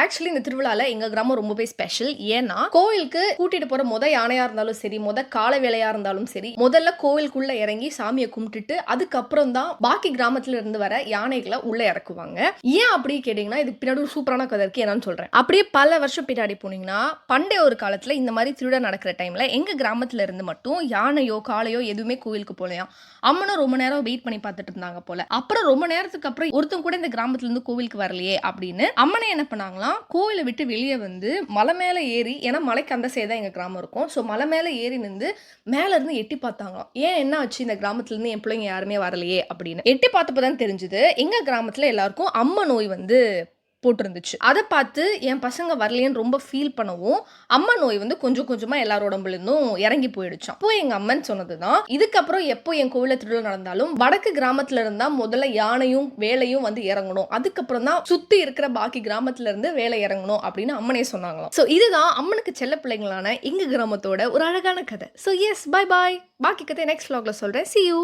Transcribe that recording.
Actually இந்த திருவிழால எங்க கிராமம் ரொம்பவே ஸ்பெஷல். ஏன்னா கோவிலுக்கு கூட்டிட்டு போற யானையா இருந்தாலும் சரி, கால வேலையா இருந்தாலும் சரி, முதல்ல கோவிலுக்குள்ள இறங்கி சாமியை கும்பிட்டுட்டு அதுக்கப்புறம் தான் பாக்கி கிராமத்துல இருந்து வர யானைகளை உள்ள இறக்குவாங்க. ஏன் அப்படி கேட்டீங்கன்னா இதுக்கு பின்னாடி ஒரு சூப்பரான கதை இருக்கு, என்னன்னு சொல்றேன். அப்படியே பல வருஷம் பின்னாடி போனீங்கன்னா பண்டைய ஒரு காலத்துல இந்த மாதிரி திருவிழா நடக்கிற டைம்ல எங்க கிராமத்துல இருந்து மட்டும் யானையோ காளையோ எதுவுமே கோவிலுக்கு போலையா. அம்மனும் ரொம்ப நேரம் வெயிட் பண்ணி பார்த்துட்டு இருந்தாங்க போல. அப்புறம் ரொம்ப நேரத்துக்கு அப்புறம் ஒருத்தன் கூட இந்த கிராமத்துல இருந்து கோவிலுக்கு வரலையே அப்படின்னு அம்மனை என்ன பண்ணாங்களாம், கோவிலை விட்டு வெளியே வந்து மலை மேல ஏறி, ஏன்னா மலைக்கு அந்த சைடு தான் எங்க கிராமம் இருக்கும், ஸோ மலை மேல ஏறி நின்று மேல இருந்து எட்டி பார்த்தாங்களாம். ஏன் என்ன ஆச்சு, இந்த கிராமத்துல இருந்து என் பிள்ளைங்க யாருமே வரலையே அப்படின்னு. எட்டி பார்த்தப்பதான் தெரிஞ்சது எங்க கிராமத்துல எல்லாருக்கும் அம்மா நோய் வந்து போட்டிருந்துச்சு. அதை பார்த்து என் பசங்க வரலையேன்னு ரொம்ப ஃபீல் பண்ணவும் அம்மா நோய் வந்து கொஞ்சம் கொஞ்சமா எல்லாரோட உடம்புல இருந்தும் இறங்கி போயிடுச்சாம். அப்போ எங்க அம்மன் சொன்னதுதான், இதுக்கப்புறம் எப்போ என் கோவில திருவிழா நடந்தாலும் வடக்கு கிராமத்துல இருந்தா முதல்ல யானையும் வேலையும் வந்து இறங்கணும், அதுக்கப்புறம் தான் சுத்தி இருக்கிற பாக்கி கிராமத்துல இருந்து வேலை இறங்கணும் அப்படின்னு அம்மனே சொன்னாங்களாம். சோ இதுதான் அம்மனுக்கு செல்ல பிள்ளைங்களான எங்க கிராமத்தோட ஒரு அழகான கதை. So yes, bye bye. பாக்கி கதை நெக்ஸ்ட் vlogல சொல்றேன். see you.